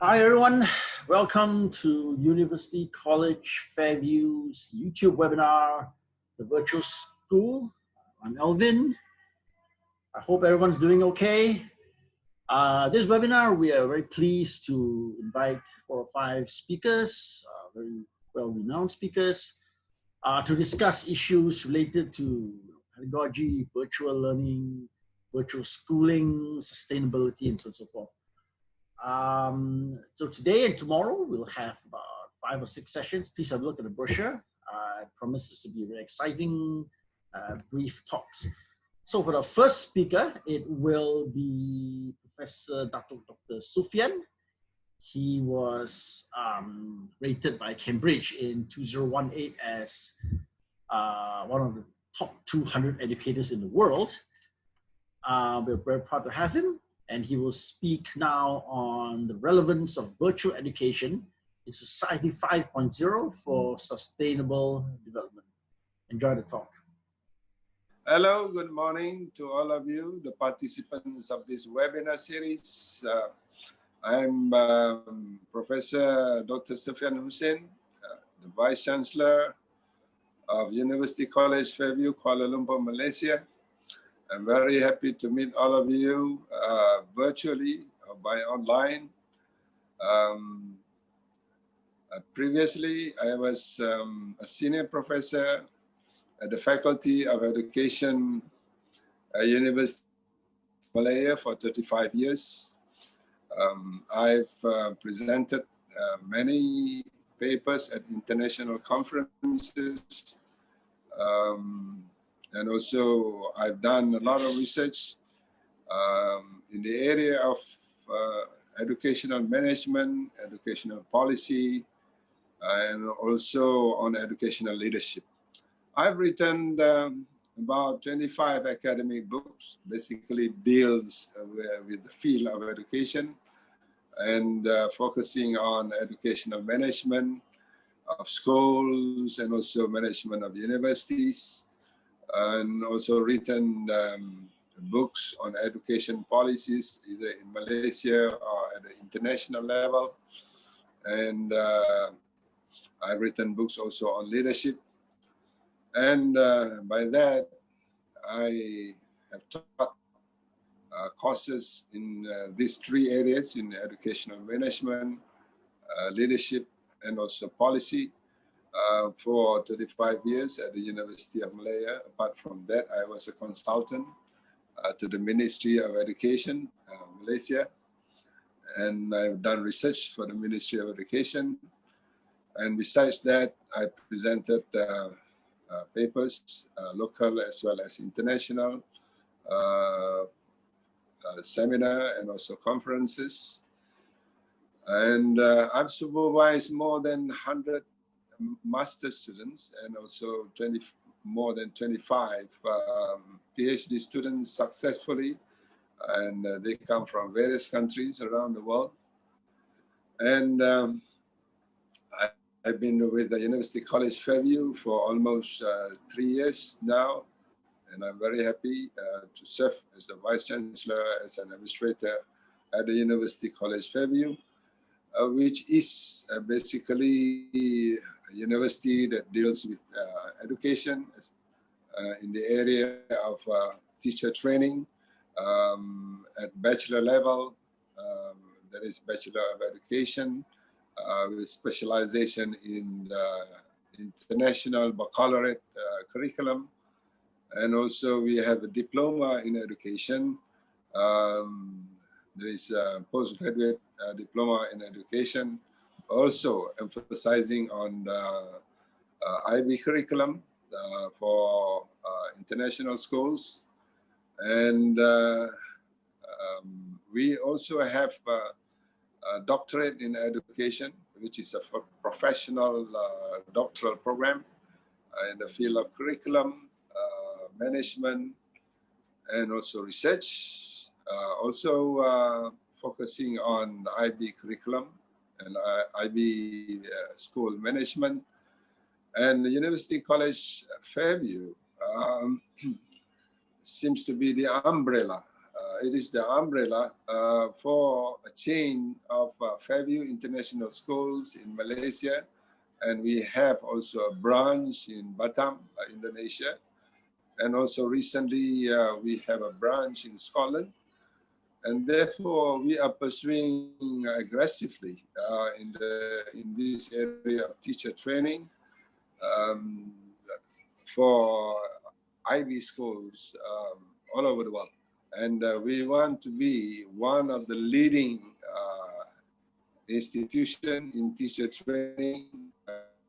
Hi everyone, welcome to University College Fairview's YouTube webinar, The Virtual School. I'm Elvin. I hope everyone's doing okay. This webinar, we are very pleased to invite 4 or 5 speakers, very well-renowned speakers, to discuss issues related to pedagogy, virtual learning, virtual schooling, sustainability, and so on and so forth. So today and tomorrow we'll have about 5 or 6 sessions. Please have a look at the brochure. It promises to be very exciting, brief talks. So for the first speaker, it will be Professor Datuk Dr. Sufean. He was rated by Cambridge in 2018 as one of the top 200 educators in the world. We're very proud to have him. And he will speak now on the relevance of virtual education in Society 5.0 for sustainable development. Enjoy the talk. Hello, good morning to all of you, the participants of this webinar series. I'm Professor Dr. Sufean Hussin, the Vice Chancellor of University College Fairview, Kuala Lumpur, Malaysia. I'm very happy to meet all of you virtually or by online. Previously, I was a senior professor at the Faculty of Education at University of Malaya for 35 years. I've presented many papers at international conferences. And also, I've done a lot of research in the area of educational management, educational policy, and also on educational leadership. I've written about 25 academic books, basically deals with the field of education and focusing on educational management of schools and also management of universities. And also written books on education policies, either in Malaysia or at the international level. And I've written books also on leadership. And by that, I have taught courses in these 3 areas, in educational management, leadership, and also policy. For 35 years at the University of Malaya. Apart from that, I was a consultant to the Ministry of Education, Malaysia. And I've done research for the Ministry of Education. And besides that, I presented papers, local as well as international, seminar and also conferences. And I've supervised more than 100 master's students and also more than 25 PhD students successfully, and they come from various countries around the world. And I've been with the University College Fairview for almost 3 years now, and I'm very happy to serve as the Vice Chancellor, as an administrator at the University College Fairview, which is basically a university that deals with education in the area of teacher training at bachelor level. That is Bachelor of Education with specialization in international baccalaureate curriculum. And also we have a diploma in education. There is a postgraduate diploma in education, also emphasizing on the IB curriculum for international schools. And we also have a doctorate in education, which is a professional doctoral program in the field of curriculum, management, and also research. Also focusing on the IB curriculum and IB school management. And the University College Fairview seems to be the umbrella it is the umbrella for a chain of Fairview International Schools in Malaysia, and we have also a branch in Batam, Indonesia, and also recently we have a branch in Scotland, and therefore we are pursuing aggressively in this area of teacher training for IB schools all over the world. And we want to be one of the leading institutions in teacher training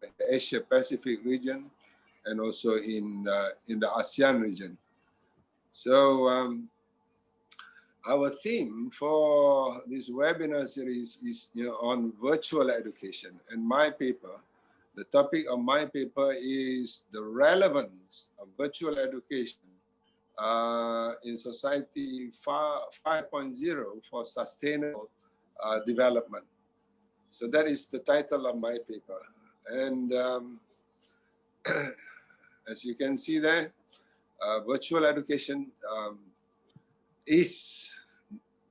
in the Asia Pacific region and also in the ASEAN region. So our theme for this webinar series is on virtual education, and my paper, the topic of my paper is the relevance of virtual education in Society 5.0 for sustainable development. So that is the title of my paper. And as you can see there, virtual education is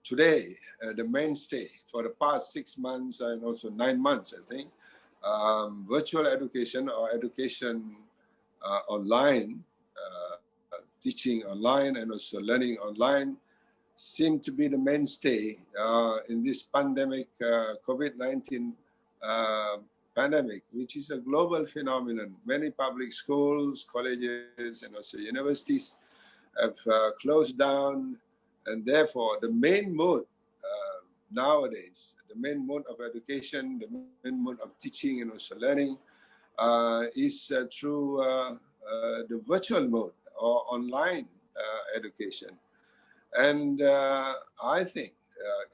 today the mainstay for the past 6 months and also 9 months, I think. Virtual education or education online, teaching online and also learning online seem to be the mainstay in this pandemic, COVID-19 pandemic, which is a global phenomenon. Many public schools, colleges, and also universities have closed down, and therefore the main mode nowadays, the main mode of education, the main mode of teaching and also learning is through the virtual mode or online education. And I think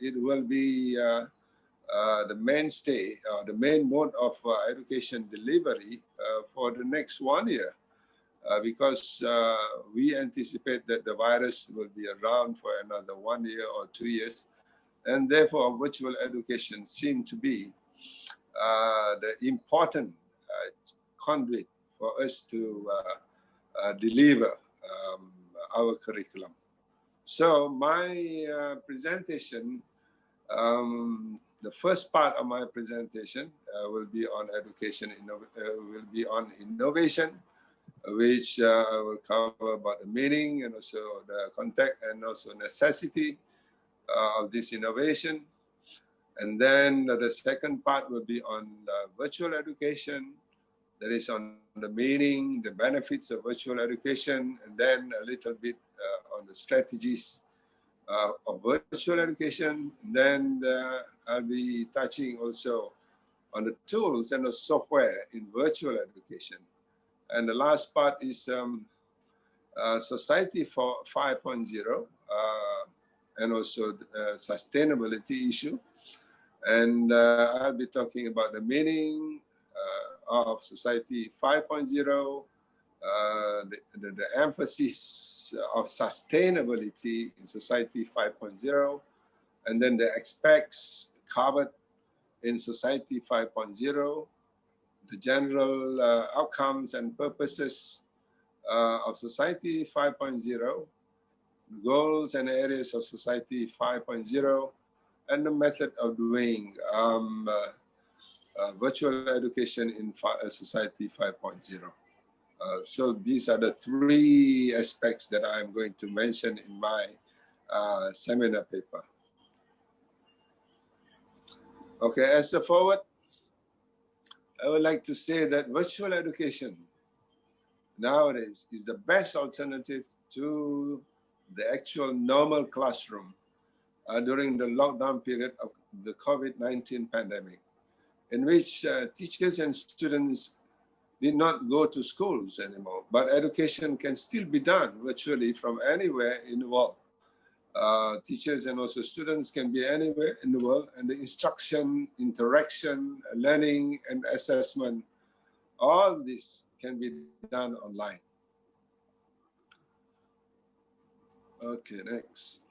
it will be the mainstay, the main mode of education delivery for the next 1 year, because we anticipate that the virus will be around for another 1 year or 2 years. And therefore, virtual education seems to be the important conduit for us to deliver our curriculum. So my presentation, the first part of my presentation will be on education, will be on innovation, which will cover about the meaning and also the context and also necessity of this innovation. And then the second part will be on virtual education, that is on the meaning, the benefits of virtual education, and then a little bit on the strategies of virtual education. Then I'll be touching also on the tools and the software in virtual education. And the last part is Society 5.0 and also sustainability issue. And I'll be talking about the meaning of Society 5.0, the emphasis of sustainability in Society 5.0, and then the aspects covered in Society 5.0, the general outcomes and purposes of Society 5.0, goals and areas of Society 5.0, and the method of doing virtual education in Society 5.0. So these are the 3 aspects that I'm going to mention in my seminar paper. Okay, as a forward, I would like to say that virtual education nowadays is the best alternative to the actual normal classroom during the lockdown period of the COVID-19 pandemic, in which teachers and students did not go to schools anymore, but education can still be done virtually from anywhere in the world. Teachers and also students can be anywhere in the world, and the instruction, interaction, learning, and assessment, all this can be done online. Okay, next.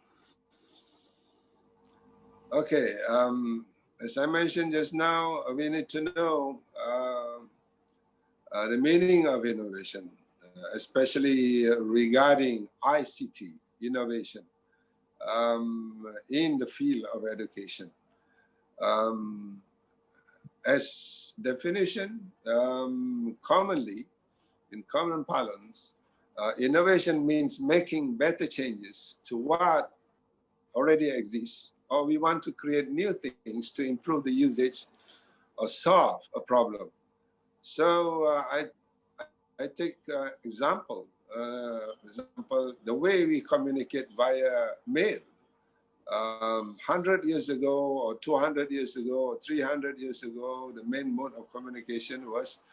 Okay, as I mentioned just now, we need to know the meaning of innovation, especially regarding ICT innovation. in the field of education. As definition, commonly, in common parlance, innovation means making better changes to what already exists, or we want to create new things to improve the usage or solve a problem. So I take example, the way we communicate via mail. 100 years ago, or 200 years ago, or 300 years ago, the main mode of communication was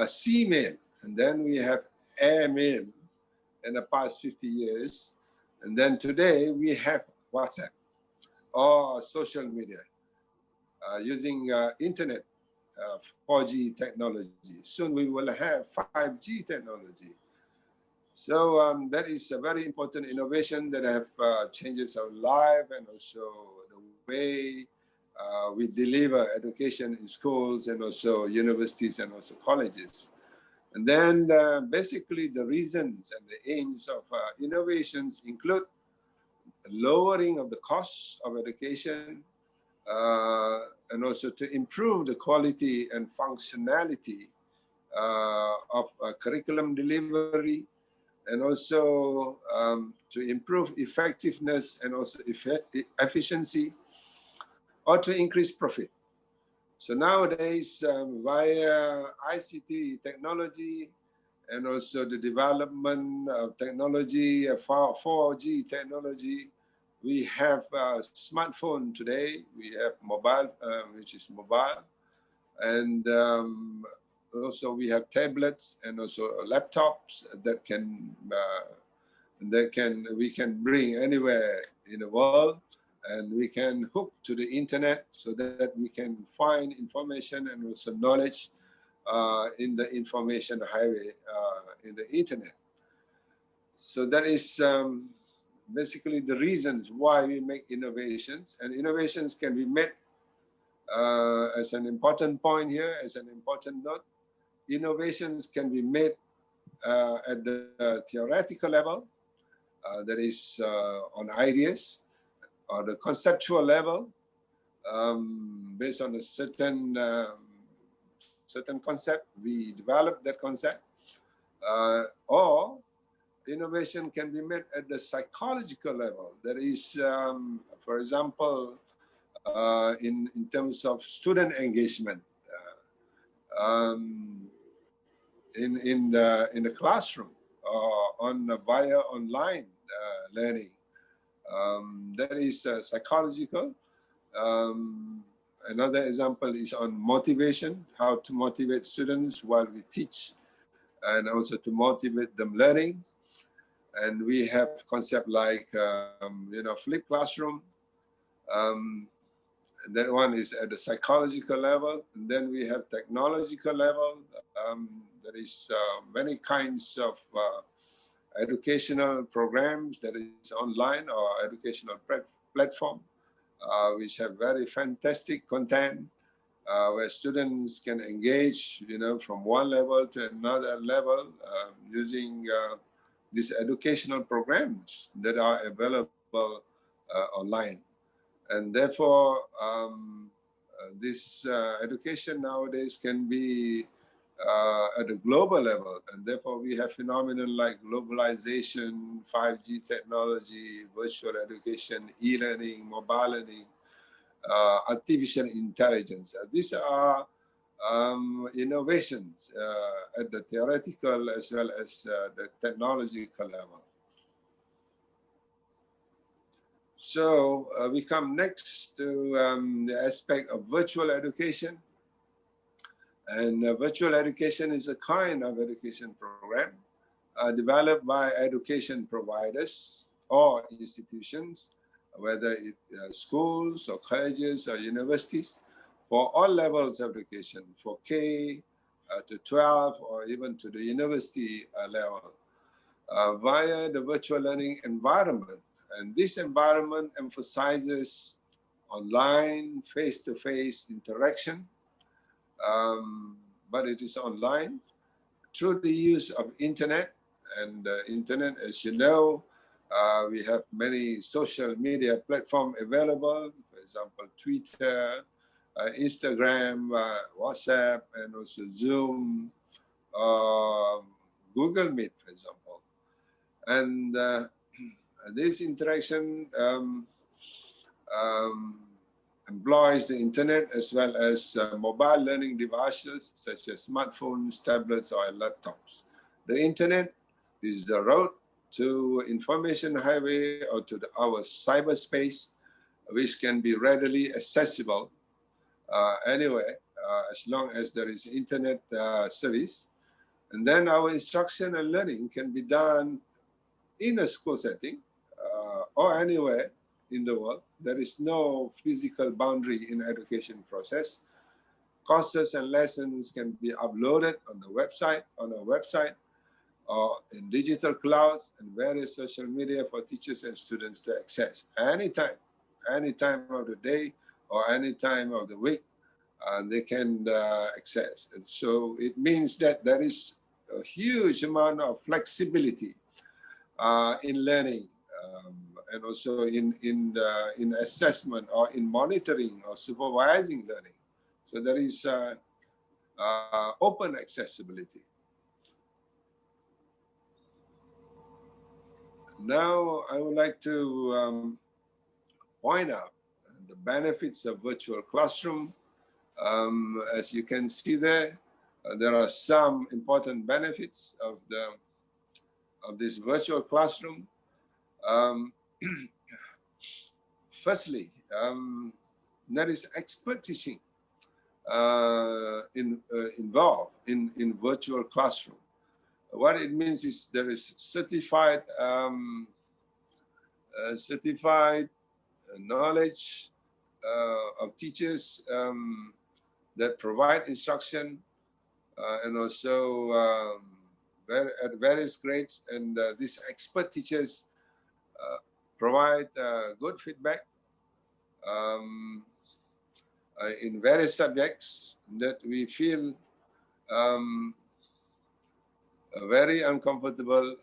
sea mail. And then we have air mail in the past 50 years. And then today we have WhatsApp or social media using internet, 4G technology. Soon we will have 5G technology. So that is a very important innovation that have changes our life, and also the way we deliver education in schools and also universities and also colleges. And then basically the reasons and the aims of innovations include lowering of the costs of education, and also to improve the quality and functionality of curriculum delivery, and also to improve effectiveness and also efficiency, or to increase profit. So nowadays, via ICT technology and also the development of technology, 4G technology, we have a smartphone today, we have mobile, which is mobile, and also we have tablets and also laptops that we can bring anywhere in the world, and we can hook to the internet so that we can find information and also knowledge in the information highway in the internet. So that is basically the reasons why we make innovations, and innovations can be made as an important point here, as an important note. Innovations can be made at the theoretical level, that is on ideas, or the conceptual level, based on a certain concept, we develop that concept, or innovation can be made at the psychological level. That is, for example, in terms of student engagement, in the classroom, or via online learning. That is psychological. Another example is on motivation, how to motivate students while we teach, and also to motivate them learning. And we have concept like, flipped classroom. That one is at the psychological level. And then we have technological level. There is many kinds of educational programs that is online, or educational platform, which have very fantastic content, where students can engage, from one level to another level, using these educational programs that are available online. And therefore, this education nowadays can be at a global level, and therefore we have phenomena like globalization, 5G technology, virtual education, e-learning, mobile learning, artificial intelligence. These are innovations at the theoretical as well as the technological level. So we come next to the aspect of virtual education. And virtual education is a kind of education program developed by education providers or institutions, whether it schools or colleges or universities, for all levels of education, for K to 12 or even to the university level, via the virtual learning environment. And this environment emphasizes online, face-to-face interaction, but it is online through the use of internet. And internet, as you know, We have many social media platforms available, for example, Twitter, Instagram, WhatsApp, and also Zoom, Google Meet, for example. And this interaction employs the internet as well as mobile learning devices such as smartphones, tablets, or laptops. The internet is the road to information highway or to our cyberspace, which can be readily accessible anywhere as long as there is internet service. And then our instruction and learning can be done in a school setting or anywhere in the world. There is no physical boundary in education process. Courses and lessons can be uploaded on our website, or in digital clouds and various social media for teachers and students to access any time of the day or any time of the week. They can access. And so it means that there is a huge amount of flexibility in learning and also in assessment or in monitoring or supervising learning. So there is open accessibility. Now I would like to point out the benefits of virtual classroom. As you can see there, there are some important benefits of this virtual classroom. Firstly, there is expert teaching involved in virtual classroom. What it means is there is certified knowledge of teachers that provide instruction and also at various grades, and these expert teachers provide good feedback in various subjects that we feel very uncomfortable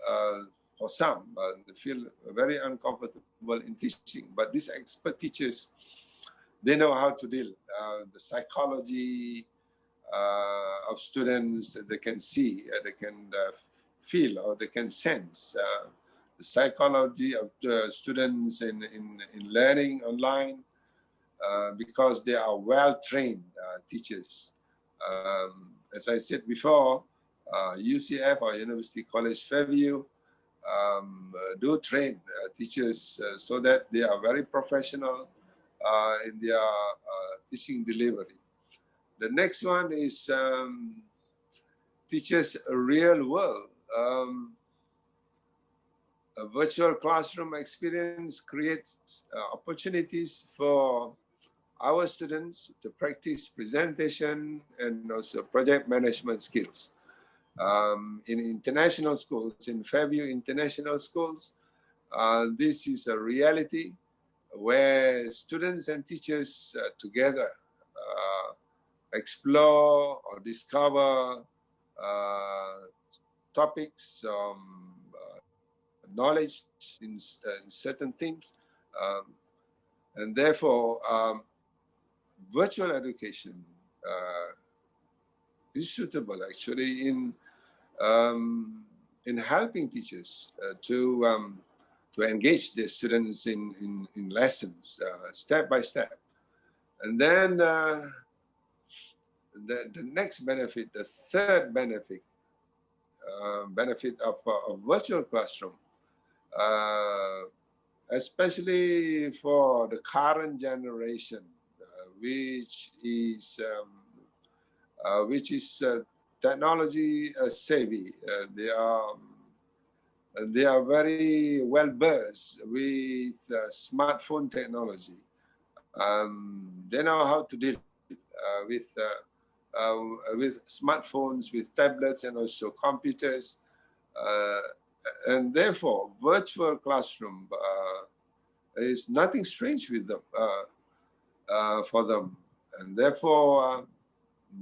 for some. They feel very uncomfortable in teaching, but these expert teachers, they know how to deal the psychology of students. They can see, they can feel, or they can sense the psychology of the students in learning online because they are well-trained teachers. As I said before, UCF or University College Fairview do train teachers so that they are very professional in their teaching delivery. The next one is teachers real world. A virtual classroom experience creates opportunities for our students to practice presentation and also project management skills. In international schools, in Fairview International Schools, this is a reality where students and teachers together explore or discover topics, knowledge in certain themes, and therefore virtual education is suitable actually in helping teachers to engage their students in lessons step by step. And then the next benefit, the third benefit, benefit of virtual classroom, especially for the current generation, which is technology savvy. They are very well versed with smartphone technology. They know how to deal with smartphones, with tablets, and also computers. And therefore, virtual classroom is nothing strange with them, for them. And therefore,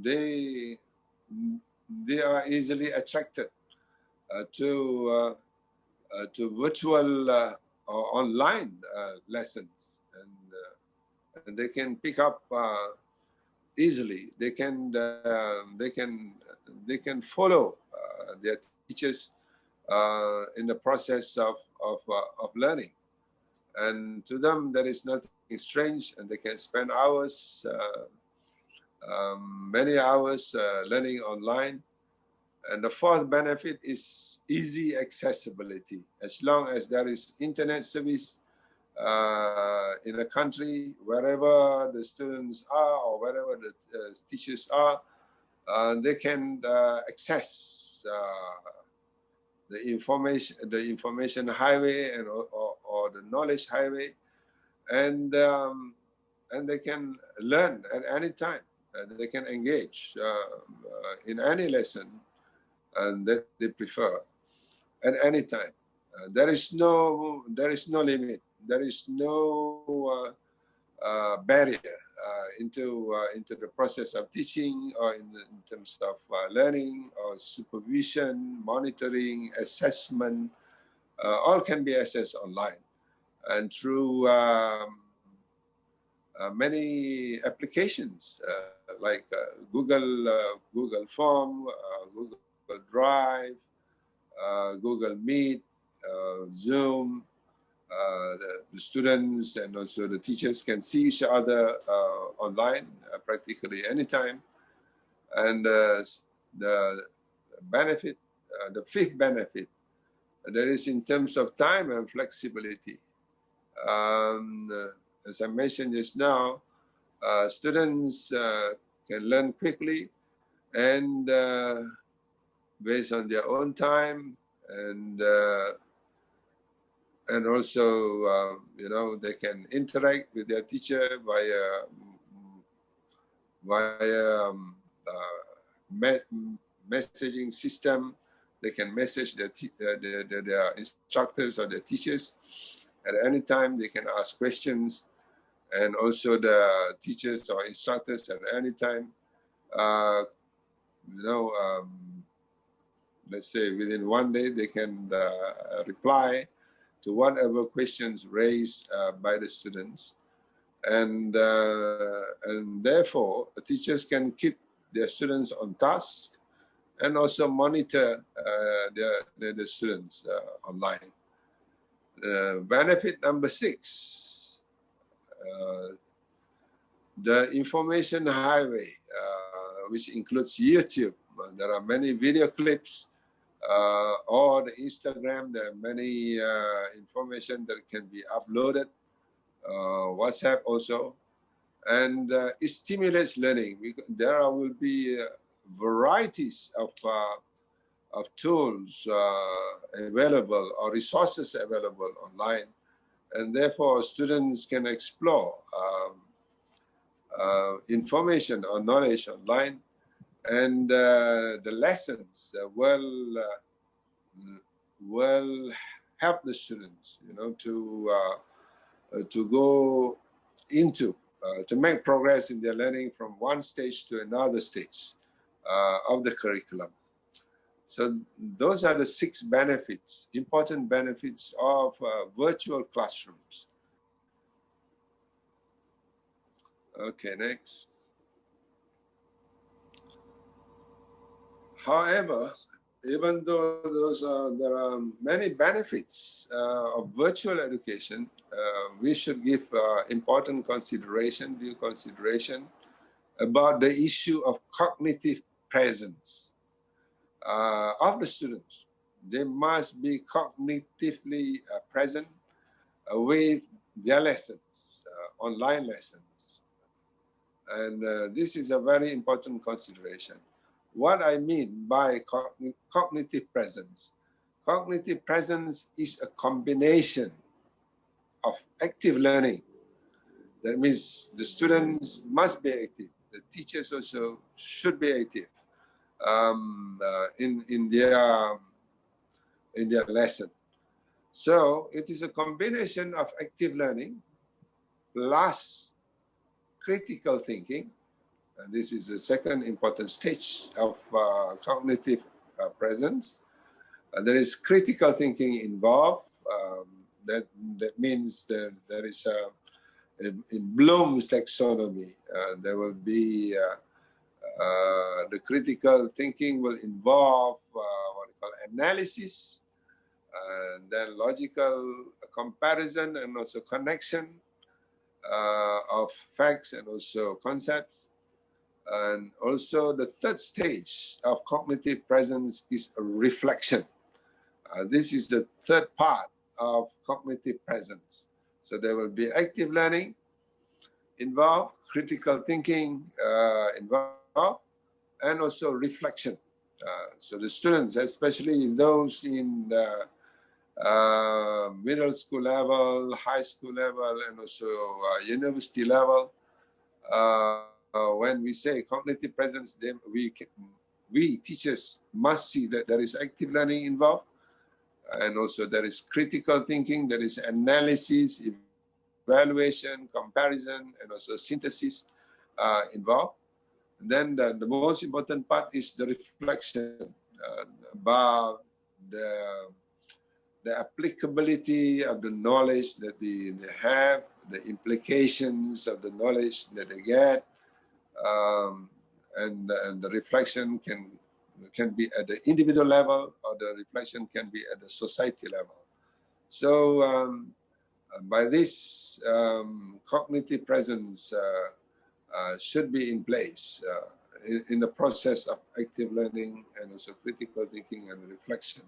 they are easily attracted to to virtual or online lessons, and they can pick up easily. They can follow their teachers in the process of learning, and to them there is nothing strange, and they can spend hours, many hours learning online. And the fourth benefit is easy accessibility. As long as there is internet service in a country, wherever the students are or wherever the teachers are, they can access the information highway and or the knowledge highway, and they can learn at any time. They can engage in any lesson that they prefer at any time. There is no limit. There is no barrier into the process of teaching, or in terms of learning or supervision, monitoring, assessment. All can be accessed online and through many applications like Google Form, Google Drive, Google Meet, Zoom. The students and also the teachers can see each other online practically anytime. And the benefit, the fifth benefit, that is in terms of time and flexibility. As I mentioned just now, students can learn quickly and based on their own time, and also they can interact with their teacher via messaging system. They can message their instructors or their teachers at any time. They can ask questions, and also the teachers or instructors at any time. Let's say within one day, they can reply to whatever questions raised by the students, and therefore the teachers can keep their students on task and also monitor the students online. Benefit number 6, the information highway, which includes YouTube. There are many video clips, or the Instagram. There are many information that can be uploaded. WhatsApp also, and it stimulates learning. There will be varieties of tools available or resources available online, and therefore students can explore information or knowledge online, and the lessons will help the students, to go into to make progress in their learning from one stage to another stage of the curriculum. So those are the 6 benefits, important benefits of virtual classrooms. Okay, next. However, even though there are many benefits of virtual education, we should give important due consideration about the issue of cognitive presence of the students. They must be cognitively present with their lessons, online lessons. And this is a very important consideration. What I mean by cognitive presence. Cognitive presence is a combination of active learning. That means the students must be active. The teachers also should be active in their lesson. So it is a combination of active learning plus critical thinking. And this is the second important stage of cognitive presence. There is critical thinking involved. That means there is in Bloom's taxonomy, there will be the critical thinking will involve what we call analysis, and then logical comparison and also connection of facts and also concepts. And also the third stage of cognitive presence is a reflection. This is the third part of cognitive presence. So there will be active learning involved, critical thinking involved, and also reflection. So the students, especially those in the middle school level, high school level, and also university level, when we say cognitive presence, then we teachers must see that there is active learning involved, and also there is critical thinking, there is analysis, evaluation, comparison, and also synthesis involved. And then the most important part is the reflection about the applicability of the knowledge that they have, the implications of the knowledge that they get, and the reflection can be at the individual level, or the reflection can be at the society level. So by this, cognitive presence should be in place in the process of active learning and also critical thinking and reflection.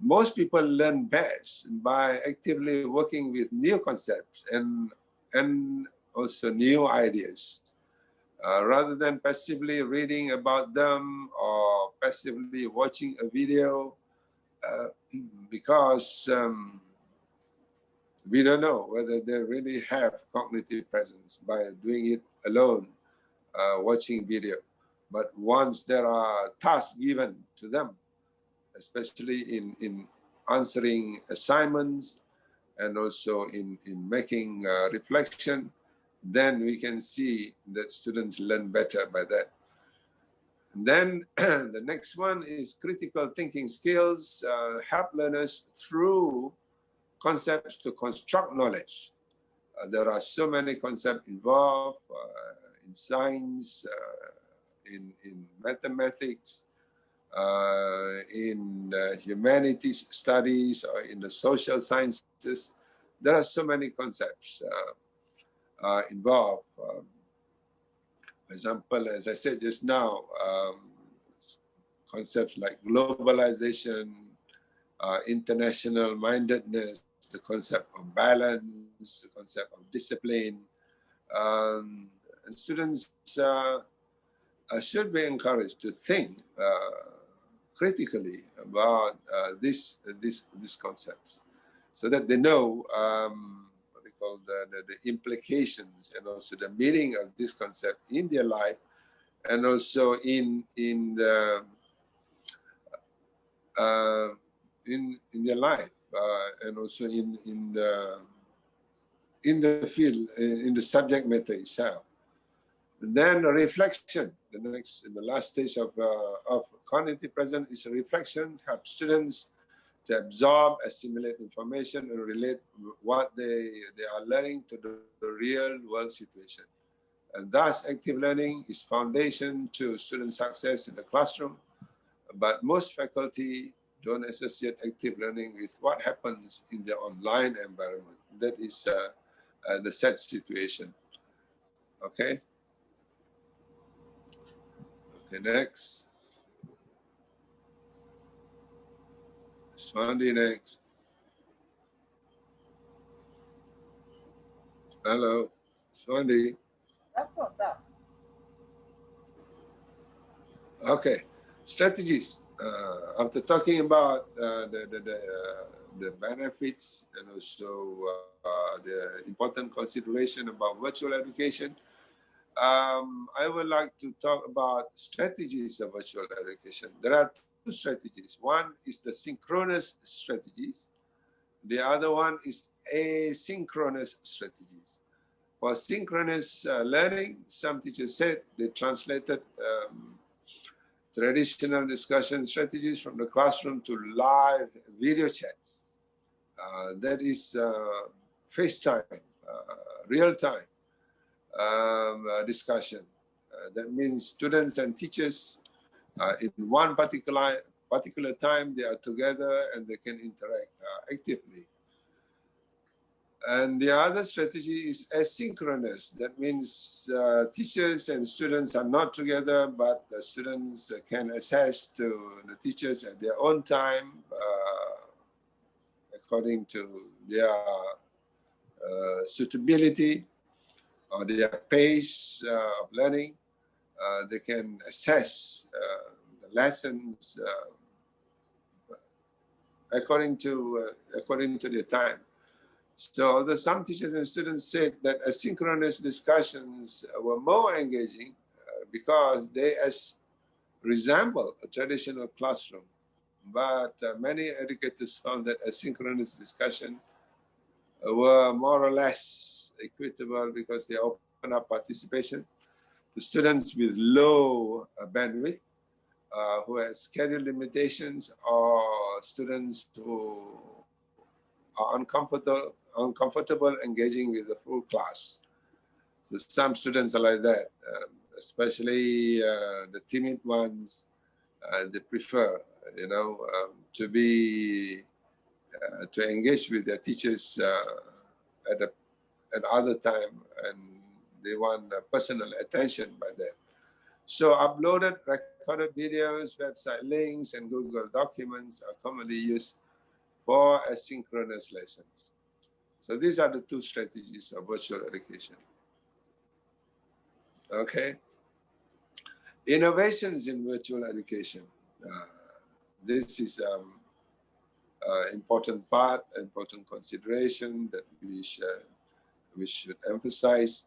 Most people learn best by actively working with new concepts and also new ideas, rather than passively reading about them or passively watching a video, because we don't know whether they really have cognitive presence by doing it alone, watching video. But once there are tasks given to them, especially in answering assignments and also in making reflection, then we can see that students learn better by that. And then the next one is critical thinking skills, help learners through concepts to construct knowledge. There are so many concepts involved in science, in mathematics, in humanities studies, or in the social sciences. There are so many concepts involved. For example, as I said just now, concepts like globalization, international mindedness, the concept of balance, the concept of discipline. And students should be encouraged to think critically about these concepts, so that they know what we call the implications and also the meaning of this concept in their life, and also in their life, and also in the field, in the subject matter itself. And then reflection, the last stage of cognitive presence is reflection. Help students to absorb, assimilate information, and relate what they are learning to the real world situation. And thus, active learning is foundation to student success in the classroom. But most faculty don't associate active learning with what happens in the online environment. That is the sad situation. Okay. Okay, next. Swandi next. Hello, Swandi. Okay, strategies. After talking about the benefits and also the important consideration about virtual education, I would like to talk about strategies of virtual education. There are two strategies. One is the synchronous strategies. The other one is asynchronous strategies. For synchronous learning, some teachers said they translated traditional discussion strategies from the classroom to live video chats. That is FaceTime, real-time discussion. That means students and teachers in one particular time they are together and they can interact actively. And the other strategy is asynchronous. That means teachers and students are not together, but the students can access to the teachers at their own time, according to their suitability or their pace of learning. They can assess the lessons according to their time. So some teachers and students said that asynchronous discussions were more engaging because they resemble a traditional classroom. But many educators found that asynchronous discussion were more or less equitable because they open up participation to students with low bandwidth, who have schedule limitations, or students who are uncomfortable engaging with the full class. So some students are like that, especially the timid ones. They prefer, to be to engage with their teachers at other time, and they want personal attention by that. So uploaded, recorded videos, website links, and Google documents are commonly used for asynchronous lessons. So these are the two strategies of virtual education. Okay. Innovations in virtual education. This is important part, important consideration that we should emphasize.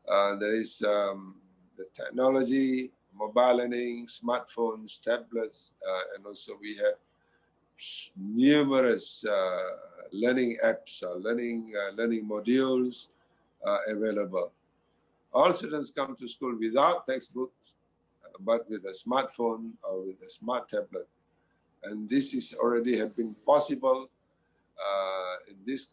There is the technology, mobile learning, smartphones, tablets, and also we have numerous learning apps or learning modules available. All students come to school without textbooks, but with a smartphone or with a smart tablet. And this is already have been possible in this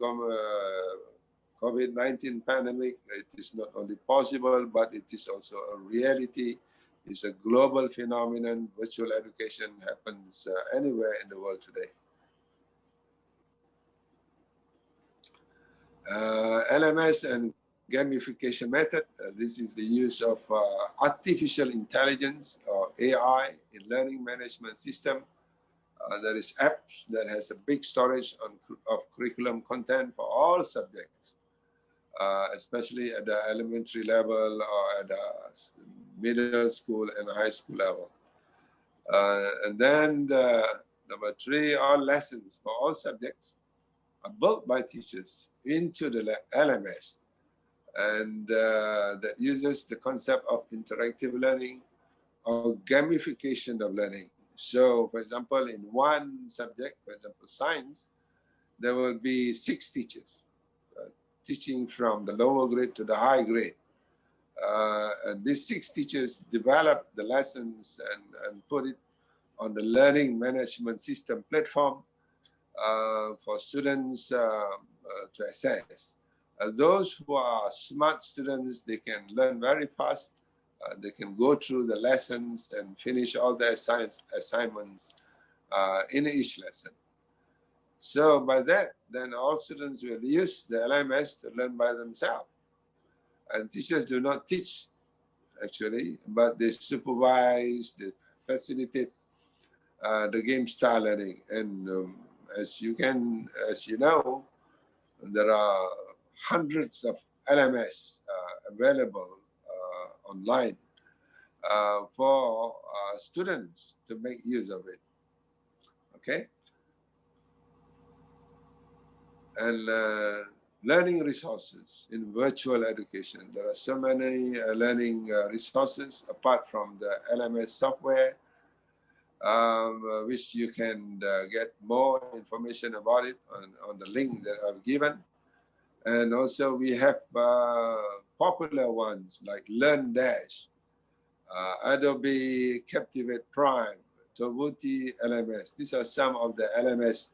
COVID-19 pandemic. It is not only possible, but it is also a reality. It's a global phenomenon. Virtual education happens anywhere in the world today. LMS and gamification method. This is the use of artificial intelligence or AI in learning management system. There is apps that has a big storage of curriculum content for all subjects, especially at the elementary level or at the middle school and high school level. And then number 3, all lessons for all subjects are built by teachers into the LMS, and that uses the concept of interactive learning or gamification of learning. So, for example, in one subject, for example, science, there will be 6 teachers teaching from the lower grade to the high grade. And these 6 teachers develop the lessons and put it on the learning management system platform for students to access. Those who are smart students, they can learn very fast. They can go through the lessons and finish all the assignments in each lesson. So by that, then all students will use the LMS to learn by themselves. And teachers do not teach, actually, but they supervise, they facilitate the game style learning. And as you know, there are hundreds of LMS available online for students to make use of it. Okay? And learning resources in virtual education. There are so many learning resources apart from the LMS software, which you can get more information about it on the link that I've given. And also we have popular ones like LearnDash, Adobe Captivate Prime, Tobuti LMS. These are some of the LMS,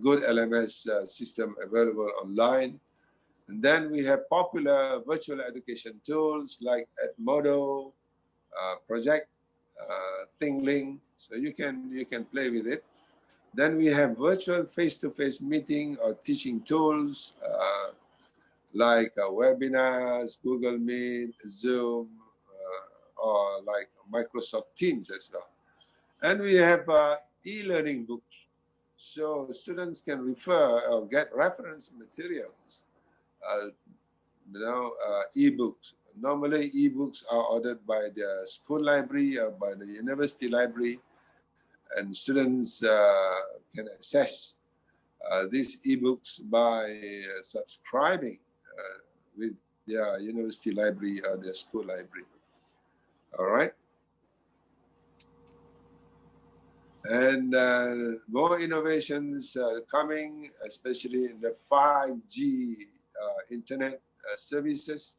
good LMS system available online. And then we have popular virtual education tools like Edmodo, Project, ThingLink, so you can play with it. Then we have virtual face-to-face meeting or teaching tools like webinars, Google Meet, Zoom, or like Microsoft Teams as well. And we have e-learning books, so students can refer or get reference materials, e-books. Normally, e-books are ordered by the school library or by the university library, and students can access these e-books by subscribing with their university library or their school library. All right. And more innovations coming, especially in the 5G internet services,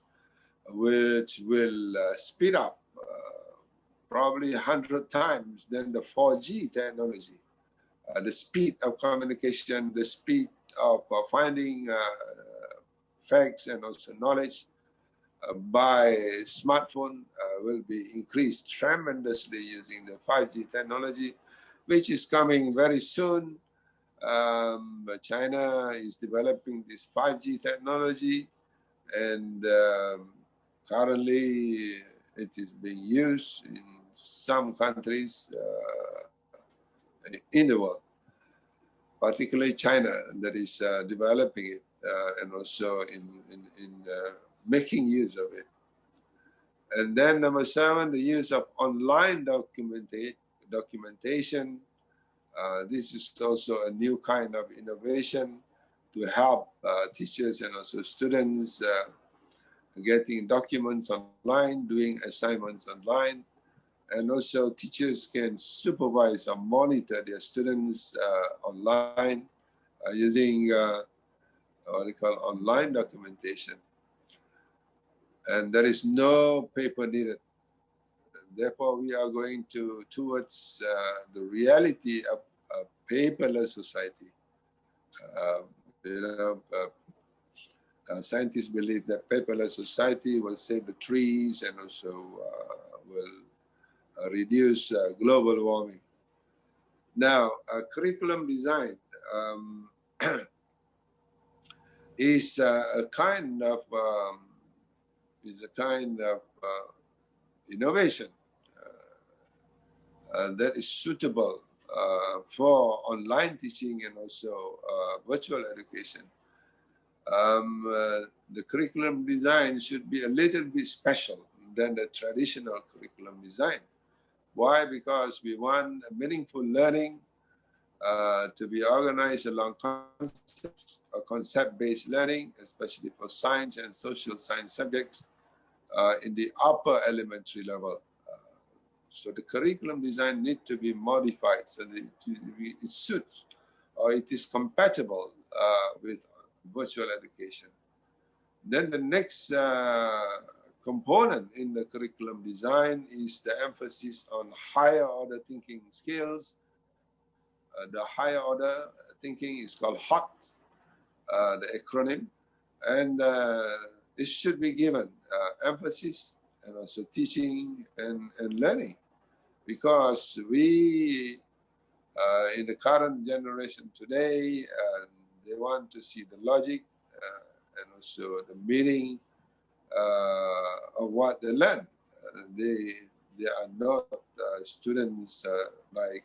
which will speed up probably 100 times than the 4G technology. The speed of communication, the speed of finding facts and also knowledge by smartphone will be increased tremendously using the 5G technology, which is coming very soon. China is developing this 5G technology, and currently it is being used in some countries in the world, particularly China, that is developing it and also in making use of it. And then number 7, the use of online documentation. This is also a new kind of innovation to help teachers and also students getting documents online, doing assignments online. And also teachers can supervise or monitor their students online using what we call online documentation. And there is no paper needed. Therefore, we are going towards the reality of a paperless society. Scientists believe that paperless society will save the trees and also will reduce global warming. Now, curriculum design is a kind of innovation that is suitable for online teaching and also virtual education. The curriculum design should be a little bit special than the traditional curriculum design. Why? Because we want meaningful learning to be organized along concepts or concept-based learning, especially for science and social science subjects in the upper elementary level. So the curriculum design needs to be modified so that it suits or it is compatible with virtual education. Then the next component in the curriculum design is the emphasis on higher order thinking skills. The higher order thinking is called HOT, the acronym, and it should be given emphasis and also teaching and learning, because we in the current generation today, they want to see the logic and also the meaning of what they learn. They are not students like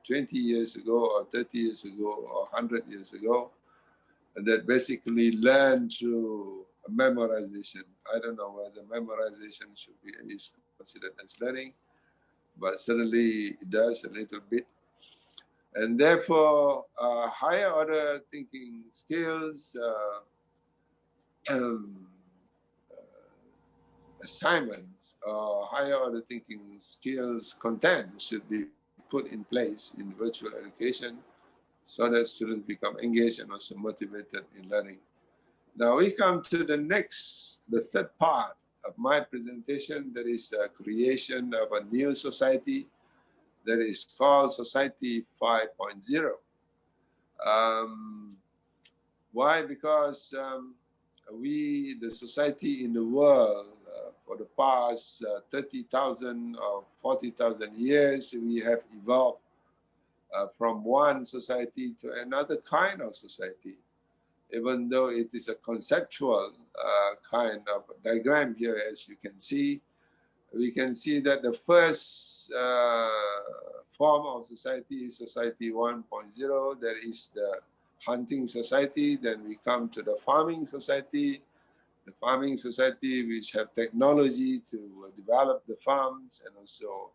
20 years ago or 30 years ago or 100 years ago that basically learn through memorization. I don't know whether memorization is considered as learning, but certainly it does a little bit. And therefore, higher order thinking skills, assignments, or higher order thinking skills content should be put in place in virtual education so that students become engaged and also motivated in learning. Now we come to the third part of my presentation, there is a creation of a new society that is called Society 5.0. Why? Because the society in the world, for the past 30,000 or 40,000 years, we have evolved from one society to another kind of society. Even though it is a conceptual kind of diagram here, as you can see, we can see that the first form of society is Society 1.0. There is the hunting society. Then we come to the farming society. The farming society, which have technology to develop the farms and also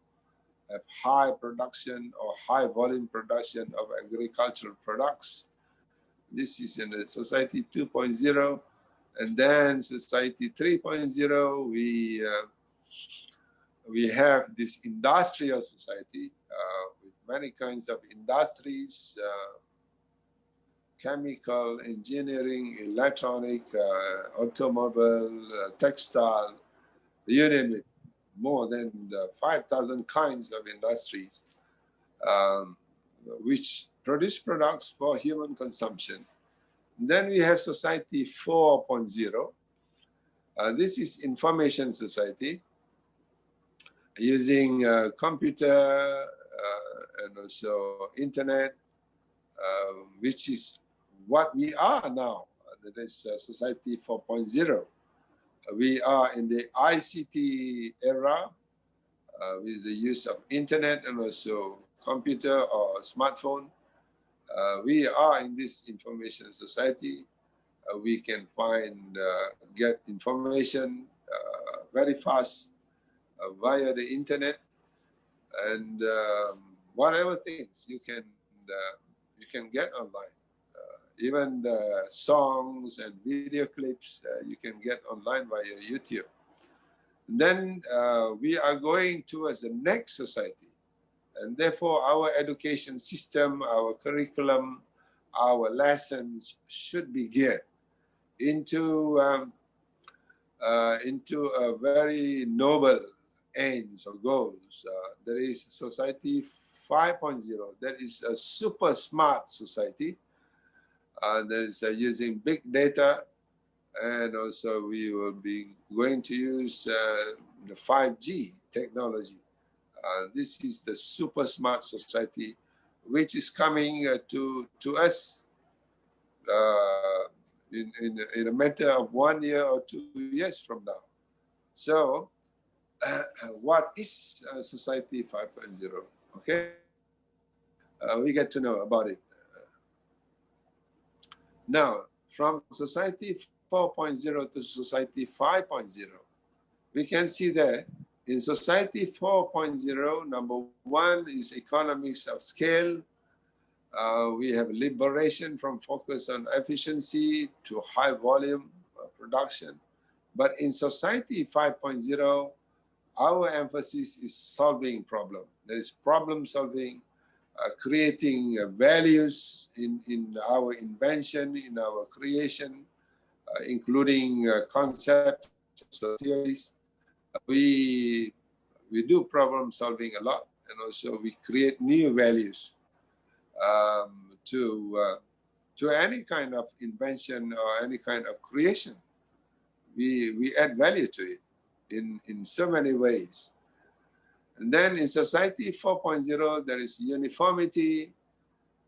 have high production or high volume production of agricultural products. This is in the Society 2.0. And then Society 3.0, we have this industrial society with many kinds of industries, chemical, engineering, electronic, automobile, textile, you name it, more than 5,000 kinds of industries which produce products for human consumption. Then we have Society 4.0. This is information society, using computer and also internet, which is what we are now. That is Society 4.0. We are in the ICT era with the use of internet and also computer or smartphone. We are in this information society. We can get information very fast via the internet, and whatever things you can get online. Even the songs and video clips you can get online via YouTube. Then we are going towards the next society. And therefore, our education system, our curriculum, our lessons should be geared into a very noble aims or goals. There is Society 5.0. That is a super smart society. That is using big data, and also we will be going to use the 5G technology. This is the super smart society, which is coming to us in a matter of 1 year or 2 years from now. So, what is Society 5.0? Okay, we get to know about it. Now, from Society 4.0 to Society 5.0, we can see that in Society 4.0, number one is economies of scale. We have liberation from focus on efficiency to high volume production. But in Society 5.0, our emphasis is solving problem. There is problem solving, creating values in our invention, in our creation, including concepts, theories. We do problem solving a lot, and also we create new values to any kind of invention or any kind of creation. We add value to it in so many ways. And then in Society 4.0, there is uniformity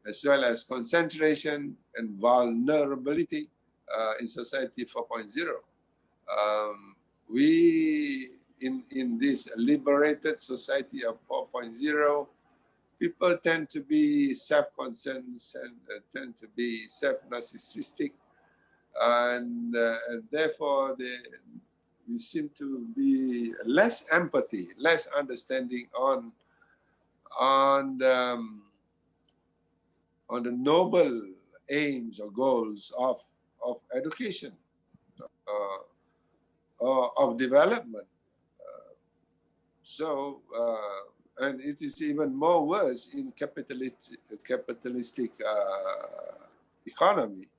as well as concentration and vulnerability in Society 4.0. We, in this liberated society of 4.0, people tend to be self-concerned and tend to be self-narcissistic, and therefore we seem to be less empathy, less understanding on the noble aims or goals of education or of development. And it is even more worse in capitalistic economy,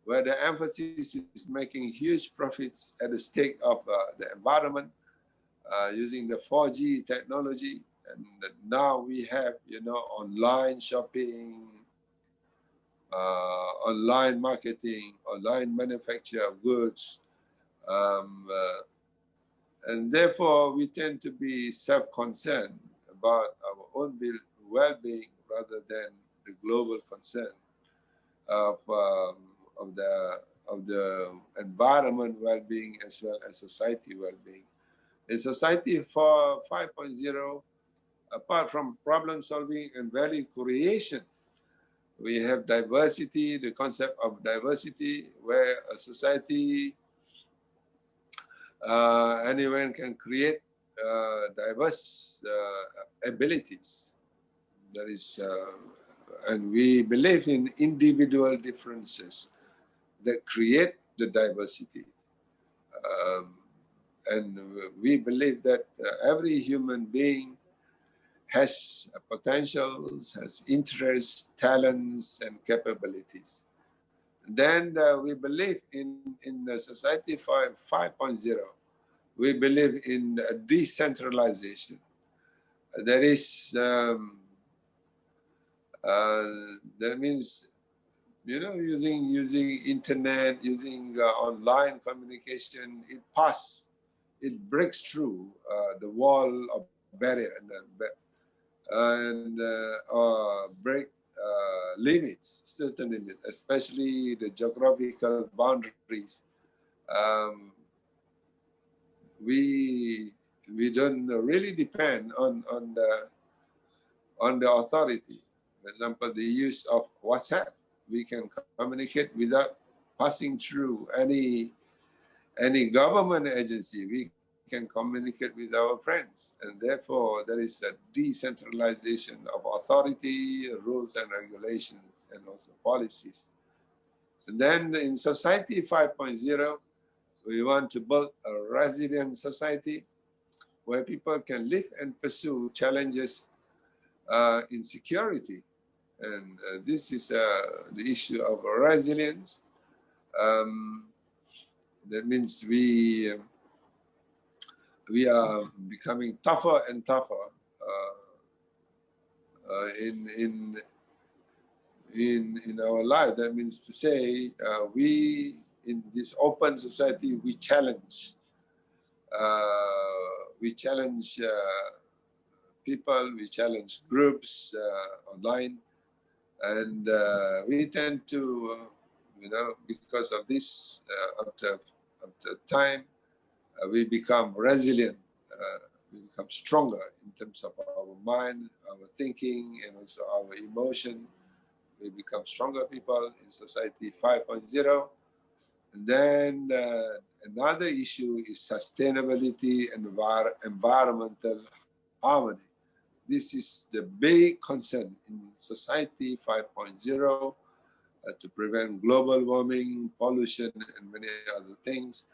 where the emphasis is making huge profits at the stake of the environment, using the 4G technology. And now we have, online shopping, online marketing, online manufacture of goods. And therefore, we tend to be self-concerned about our own well-being rather than the global concern of the environment well-being as well as society well-being. In Society 5.0, apart from problem solving and value creation, we have diversity, the concept of diversity, where a society, anyone can create diverse abilities. That is, and we believe in individual differences that create the diversity. And we believe that every human being has potentials, has interests, talents, and capabilities. Then we believe in Society 5.0. We believe in decentralization. That is, that means, using internet, using online communication, it breaks through the wall of barrier and break limits, certain limits, especially the geographical boundaries. We don't really depend on the authority. For example, the use of WhatsApp, we can communicate without passing through any government agency. We can communicate with our friends, and therefore there is a decentralization of authority, rules and regulations, and also policies. And then in Society 5.0, we want to build a resilient society where people can live and pursue challenges in security. And this is the issue of resilience. That means we are becoming tougher and tougher in our life. That means to say we in this open society we challenge people, we challenge groups online, and we tend to because of this after time we become resilient, we become stronger in terms of our mind, our thinking, and also our emotion. We become stronger people in Society 5.0. And then another issue is sustainability and environmental harmony. This is the big concern in Society 5.0 to prevent global warming, pollution, and many other things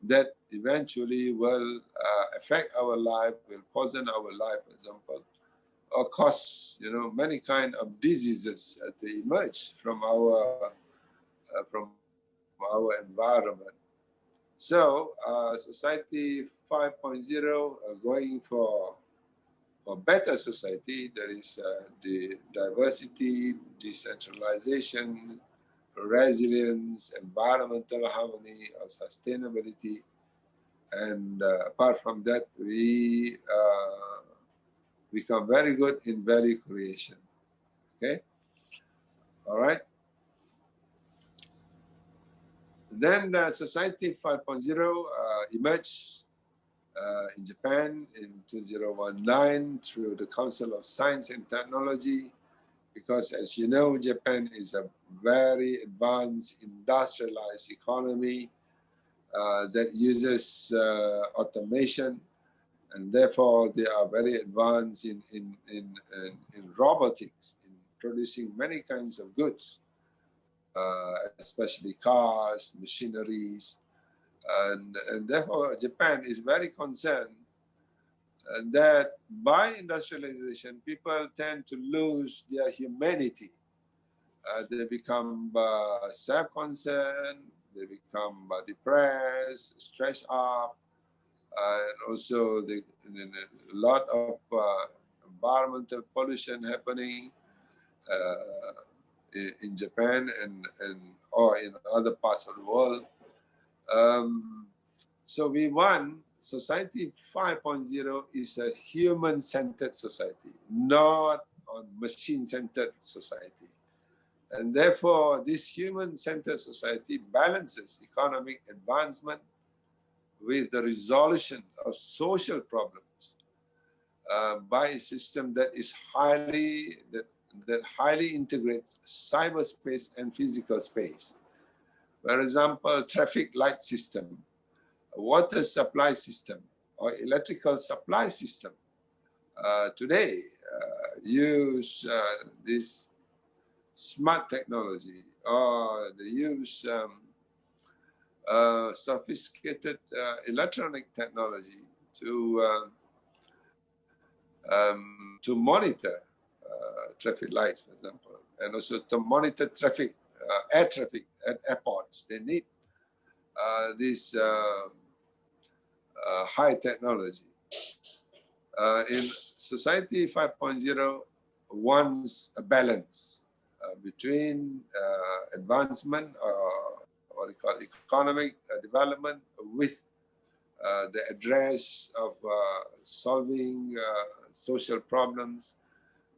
that eventually will affect our life, will poison our life, for example, or cause many kind of diseases to emerge from our environment. So Society 5.0 going for better society. There is the diversity, decentralization, resilience, environmental harmony, or sustainability. And apart from that, we become very good in value creation. Okay? All right? Then Society 5.0 emerged in Japan in 2019 through the Council of Science and Technology, because as you know, Japan is a very advanced industrialized economy that uses automation, and therefore they are very advanced in robotics, in producing many kinds of goods, especially cars, machineries, and therefore Japan is very concerned that by industrialization, people tend to lose their humanity. They become self-concerned, they become depressed, stressed up, and also a lot of environmental pollution happening in Japan and or in other parts of the world. So we want Society 5.0 is a human-centered society, not a machine-centered society. And therefore, this human-centered society balances economic advancement with the resolution of social problems by a system that is highly integrates cyberspace and physical space. For example, traffic light system, a water supply system, or electrical supply system. Today, use this smart technology, or they use sophisticated electronic technology to monitor traffic lights, for example, and also to monitor traffic, air traffic at airports. They need this high technology. In Society 5.0 wants a balance between advancement, what we call economic development, with the address of solving social problems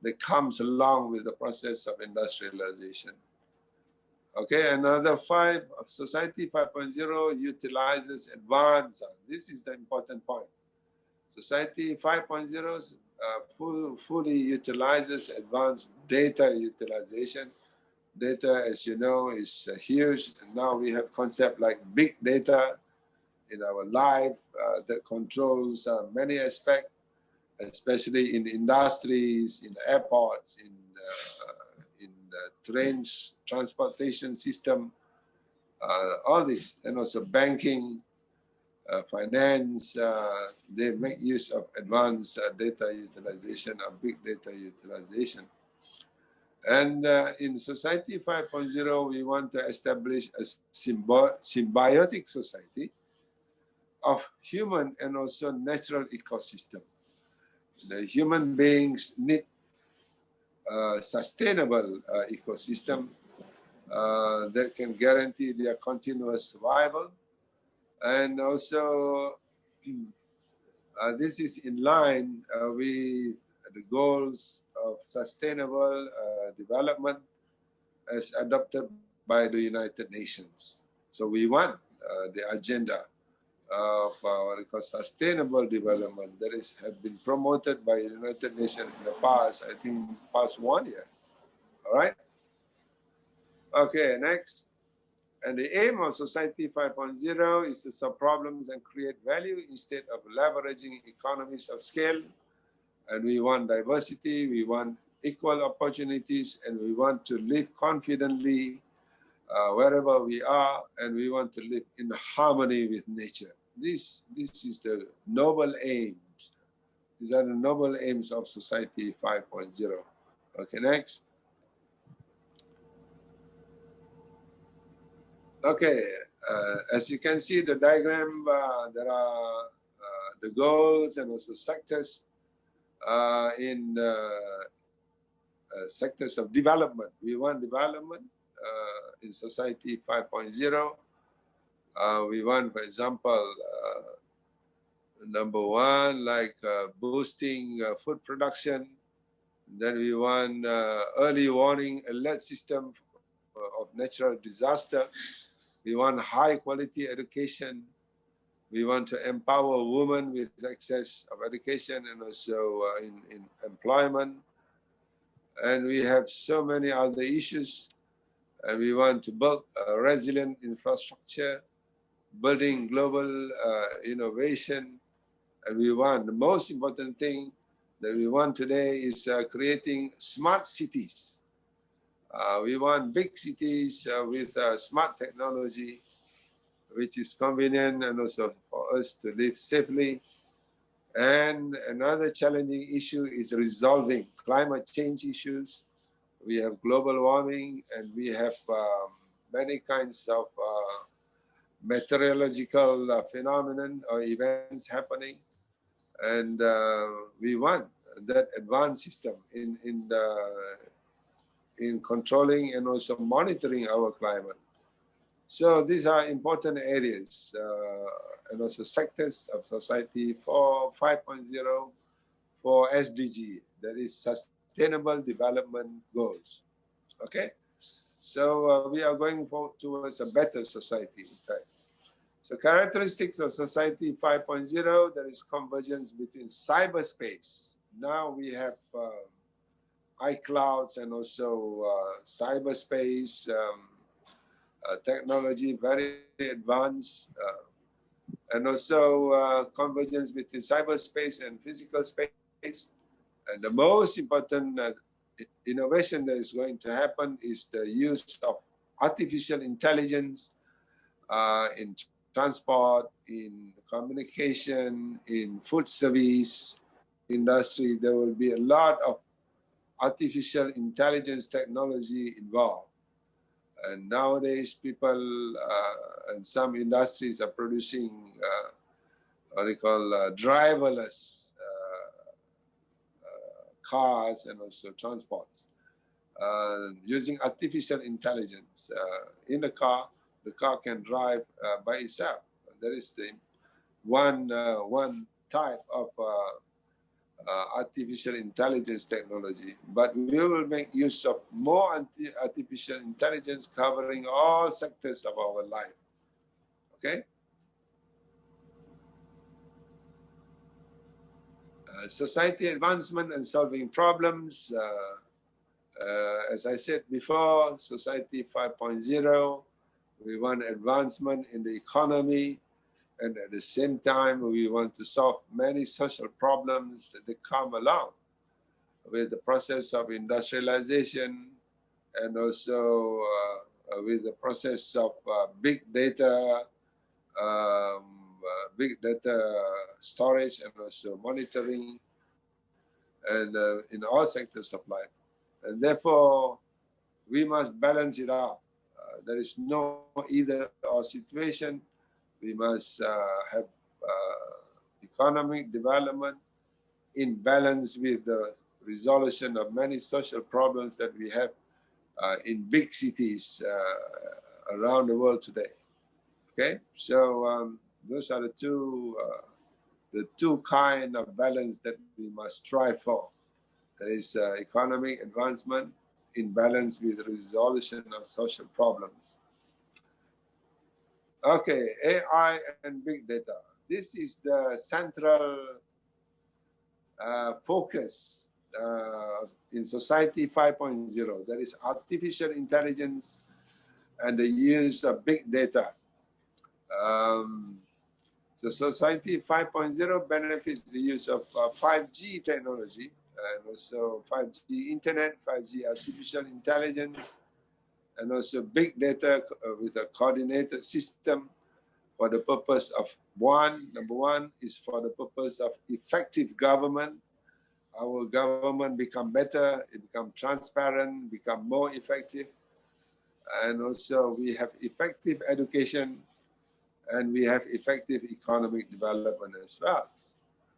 that comes along with the process of industrialization. Okay, another Society 5.0 utilizes advanced. This is the important point. Society 5.0 fully utilizes advanced data utilization. Data, as you know, is huge. And now we have concepts like big data in our life that controls many aspects, especially in industries, in airports, in the train transportation system, all this, and also banking, finance. They make use of advanced data utilization, or big data utilization. And in Society 5.0, we want to establish a symbiotic society of human and also natural ecosystem. The human beings need a sustainable ecosystem that can guarantee their continuous survival. And also, this is in line with the goals of sustainable development as adopted by the United Nations. So we want the agenda of what we call sustainable development that have been promoted by the United Nations in the past, I think past 1 year. All right? Okay, next. And the aim of Society 5.0 is to solve problems and create value instead of leveraging economies of scale. And we want diversity, we want equal opportunities, and we want to live confidently wherever we are, and we want to live in harmony with nature. This is the noble aims. These are the noble aims of Society 5.0. Okay, next. Okay, as you can see the diagram, there are the goals and also sectors in sectors of development. We want development in Society 5.0. We want, for example, number one, like boosting food production. Then we want early warning alert system of natural disaster. We want high quality education. We want to empower women with access of education and also in employment. And we have so many other issues. And we want to build a resilient infrastructure, building global innovation. And we want, the most important thing that we want today is creating smart cities. We want big cities with smart technology, which is convenient and also for us to live safely. And another challenging issue is resolving climate change issues we have global warming, and we have many kinds of meteorological phenomenon or events happening, and we want that advanced system in controlling and also monitoring our climate. So these are important areas and also sectors of society for 5.0 for SDG, that is Sustainable Development Goals. Okay, so we are going towards a better society, in fact. So characteristics of society 5.0, there is convergence between cyberspace. Now we have iClouds and also cyberspace technology, very advanced, and also convergence between cyberspace and physical space. And the most important innovation that is going to happen is the use of artificial intelligence in transport, in communication, in food service industry. There will be a lot of artificial intelligence technology involved. And nowadays, people and some industries are producing what they call driverless cars and also transports using artificial intelligence in the car. The car can drive by itself. That is the one type of artificial intelligence technology. But we will make use of more artificial intelligence covering all sectors of our life. Okay? Society advancement and solving problems. As I said before, Society 5.0, we want advancement in the economy, and at the same time, we want to solve many social problems that come along with the process of industrialization and also with the process of big data storage and also monitoring, and in all sectors of life. And therefore, we must balance it out. There is no either or situation. We must have economic development in balance with the resolution of many social problems that we have in big cities around the world today. Okay, so those are the two kind of balance that we must strive for. There is economic advancement in balance with the resolution of social problems. Okay, AI and big data. This is the central focus in Society 5.0. That is artificial intelligence and the use of big data. So Society 5.0 benefits the use of 5G technology and also 5G internet, 5G artificial intelligence, and also big data with a coordinated system for the purpose of number one is for the purpose of effective government. Our government become better, it become transparent, become more effective. And also we have effective education and we have effective economic development as well.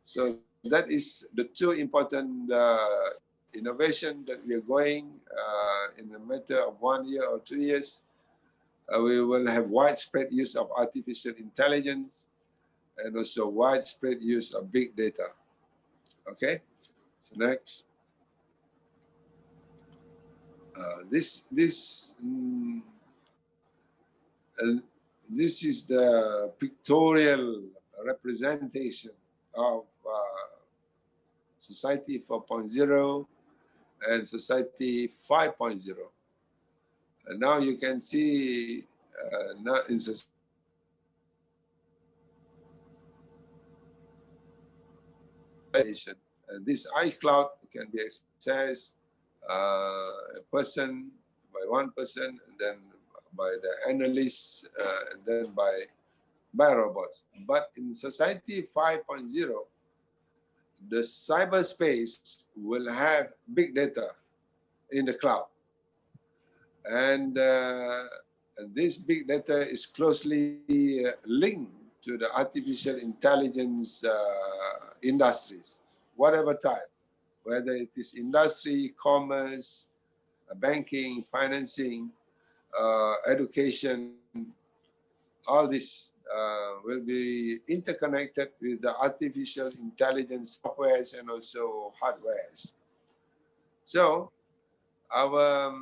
So that is the two important innovation that we are going in a matter of 1 year or 2 years. We will have widespread use of artificial intelligence and also widespread use of big data. Okay, so next. This is the pictorial representation of Society 4.0 and Society 5.0. And now you can see now in society, this iCloud can be accessed a person by one person, and then by the analysts, and then by robots. But in Society 5.0, the cyberspace will have big data in the cloud. And this big data is closely linked to the artificial intelligence industries, whatever type, whether it is industry, commerce, banking, financing, education, all this will be interconnected with the artificial intelligence softwares and also hardwares. So our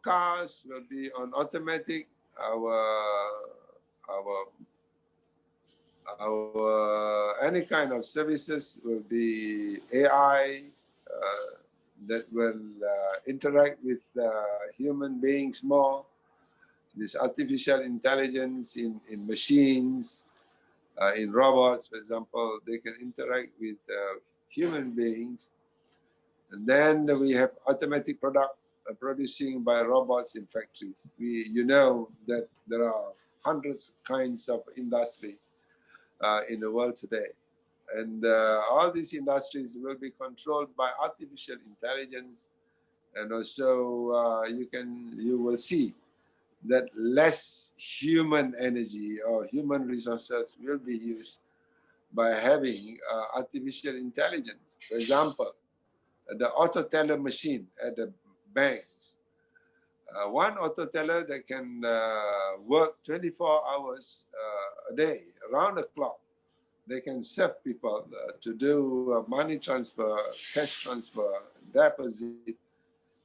cars will be on automatic. Our any kind of services will be AI that will interact with human beings more. This artificial intelligence in machines, in robots, for example, they can interact with human beings. And then we have automatic product producing by robots in factories. You know that there are hundreds kinds of industry in the world today. And all these industries will be controlled by artificial intelligence. And also you will see that less human energy or human resources will be used by having artificial intelligence. For example, the auto teller machine at the banks. One auto teller that can work 24 hours a day, around the clock. They can serve people to do money transfer, cash transfer, deposit,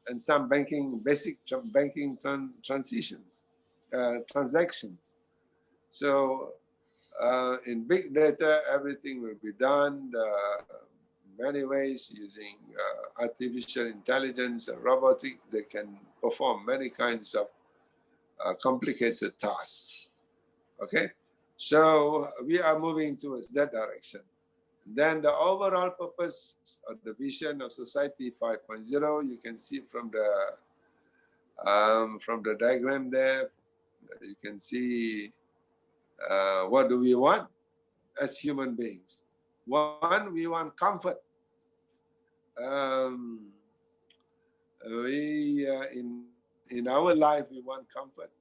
and some basic banking transactions. So in big data, everything will be done many ways using artificial intelligence and robotic. They can perform many kinds of complicated tasks. Okay, so we are moving towards that direction. Then the overall purpose of the vision of Society 5.0, you can see from the diagram there. You can see what do we want as human beings. One, we want comfort. In our life, we want comfort.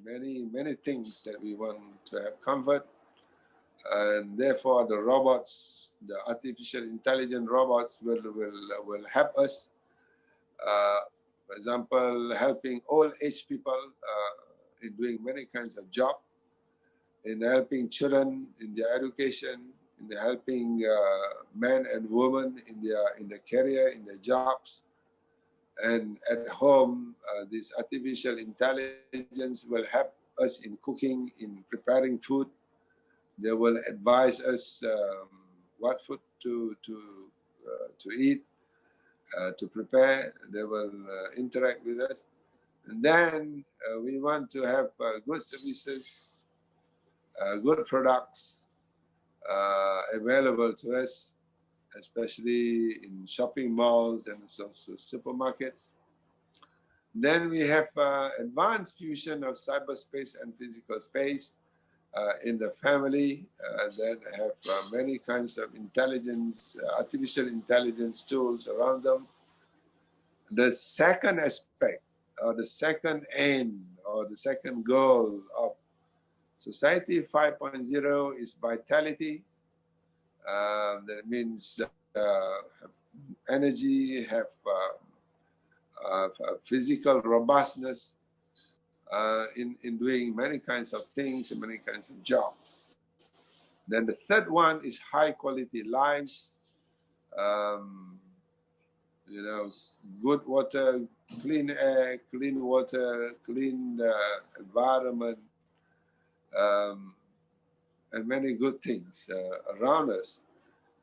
In many things that we want to have comfort. And therefore, the robots, the artificial intelligent robots will help us. For example, helping old age people in doing many kinds of jobs, in helping children in their education, in helping men and women in their career, in their jobs. And at home, this artificial intelligence will help us in cooking, in preparing food. They will advise us what food to eat, to prepare. They will interact with us. And then we want to have good services, good products available to us, especially in shopping malls and also supermarkets. Then we have advanced fusion of cyberspace and physical space in the family that have many kinds of intelligence, artificial intelligence tools around them. The second aspect, or the second aim, or the second goal of Society 5.0 is vitality. That means energy, have physical robustness in doing many kinds of things and many kinds of jobs. Then the third one is high quality lives. You know, good water, clean air, clean water, clean environment, and many good things around us.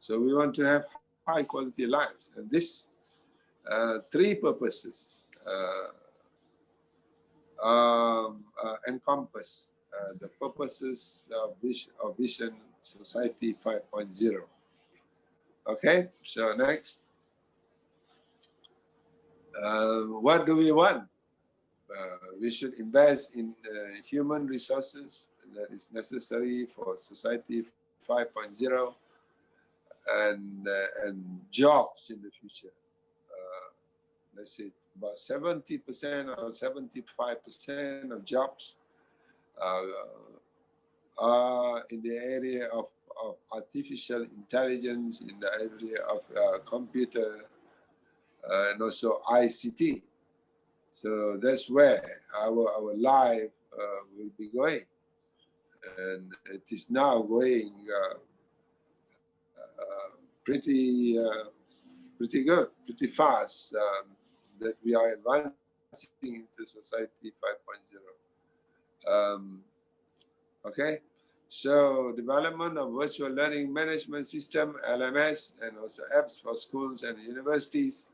So we want to have high quality lives. And this three purposes encompass the purposes of Vision Society 5.0. Okay, so next. What do we want? We should invest in human resources that is necessary for Society 5.0 and jobs in the future. let's say about 70% or 75% of jobs are in the area of artificial intelligence, in the area of computer, and also ICT. So that's where our life will be going. And it is now going pretty good, pretty fast, that we are advancing into society 5.0. Okay, so development of virtual learning management system, LMS, and also apps for schools and universities.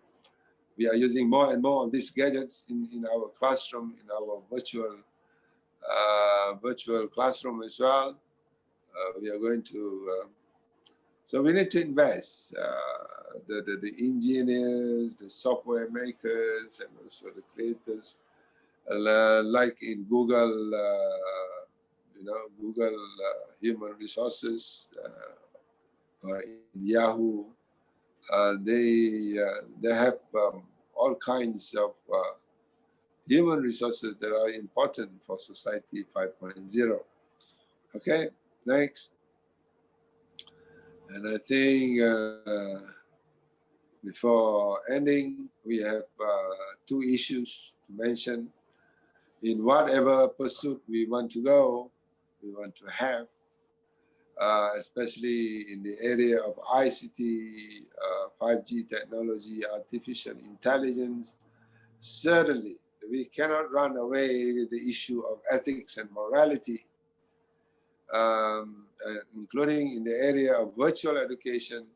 We are using more and more of these gadgets in our classroom, in our virtual classroom as well. We are going to, so we need to invest. The engineers, the software makers, and also the creators, like in Google, Google Human Resources, or in Yahoo. They have all kinds of human resources that are important for society 5.0. Okay, next. And I think before ending, we have two issues to mention. In whatever pursuit we want to go, we want to have, especially in the area of ICT, 5G technology, artificial intelligence, certainly we cannot run away with the issue of ethics and morality, including in the area of virtual education.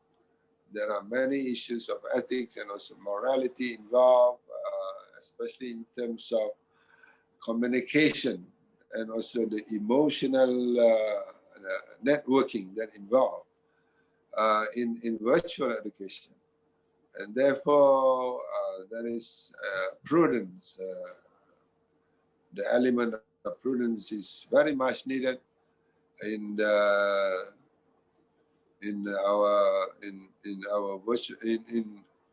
There are many issues of ethics and also morality involved, especially in terms of communication and also the emotional networking that involved in virtual education. And therefore, there is prudence. The element of prudence is very much needed in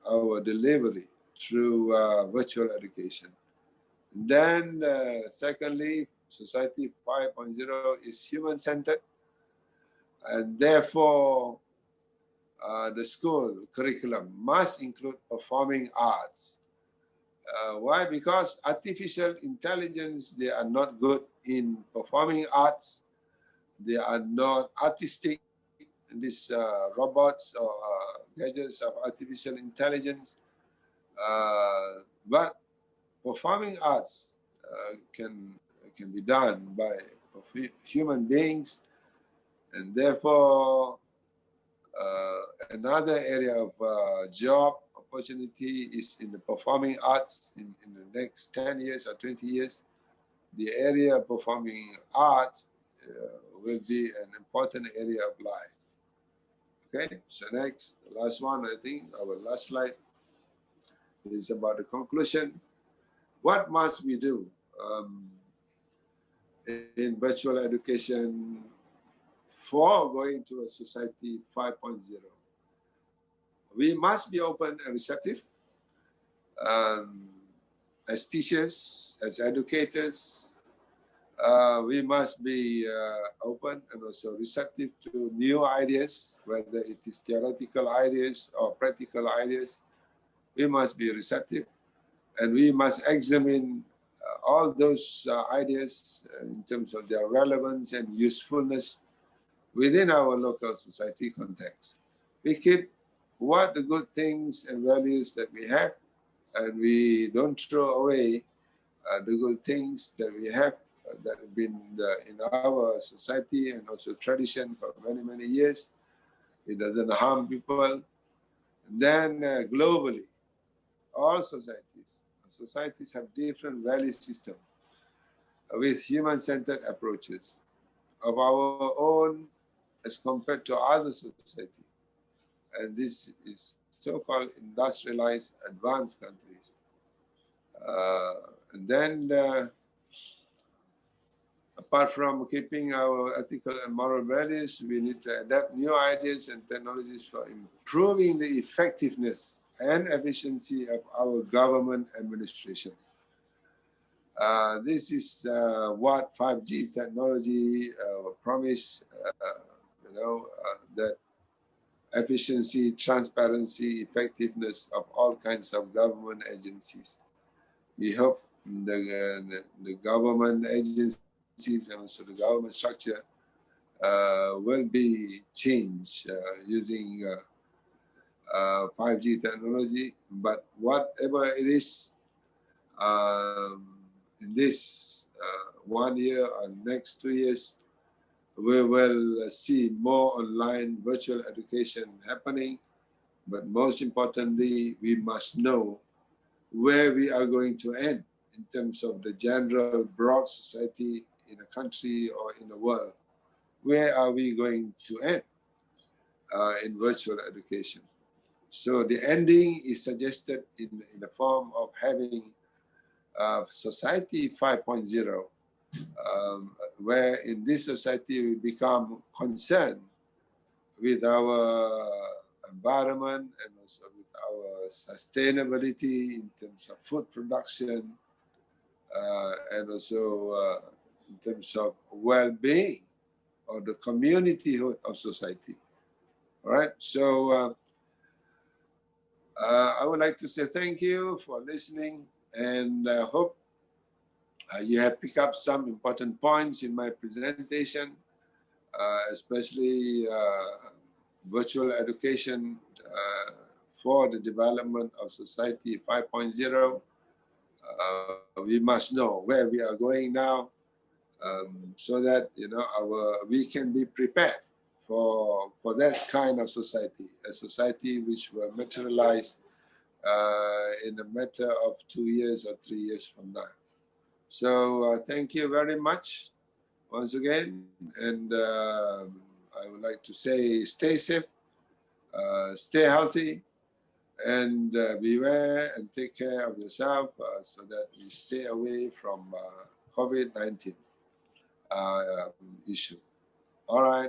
our delivery through virtual education. Then, secondly, Society 5.0 is human-centered, and therefore, the school curriculum must include performing arts. Why? Because artificial intelligence, they are not good in performing arts. They are not artistic. These robots or gadgets of artificial intelligence. But performing arts can be done by human beings, and therefore another area of job opportunity is in the performing arts in the next 10 years or 20 years. The area of performing arts will be an important area of life. Okay, so next, the last one, I think, our last slide is about the conclusion. What must we do in virtual education for going to a society 5.0? We must be open and receptive as teachers, as educators. We must be open and also receptive to new ideas, whether it is theoretical ideas or practical ideas. We must be receptive, and we must examine all those ideas in terms of their relevance and usefulness within our local society context. We keep what the good things and values that we have, and we don't throw away the good things that we have that have been in our society and also tradition for many, many years. It doesn't harm people. And then globally, all societies have different value systems with human-centered approaches of our own as compared to other societies. And this is so-called industrialized advanced countries. And then apart from keeping our ethical and moral values, we need to adapt new ideas and technologies for improving the effectiveness and efficiency of our government administration. This is what 5G technology promise, that efficiency, transparency, effectiveness of all kinds of government agencies. We hope the government agencies and also the government structure will be changed using 5G technology. But whatever it is, in this 1 year or next 2 years, we will see more online virtual education happening. But most importantly, we must know where we are going to end in terms of the general broad society in a country or in the world. Where are we going to end in virtual education? So the ending is suggested in the form of having society 5.0, where in this society we become concerned with our environment and also with our sustainability in terms of food production and also in terms of well-being or the community of society. All right, so I would like to say thank you for listening, and I hope you have picked up some important points in my presentation, especially virtual education for the development of society 5.0. We must know where we are going now, so that we can be prepared for that kind of society, a society which will materialize in a matter of 2 years or 3 years from now. So thank you very much once again, and I would like to say stay safe, stay healthy, and beware and take care of yourself so that we stay away from COVID-19 issue. All right.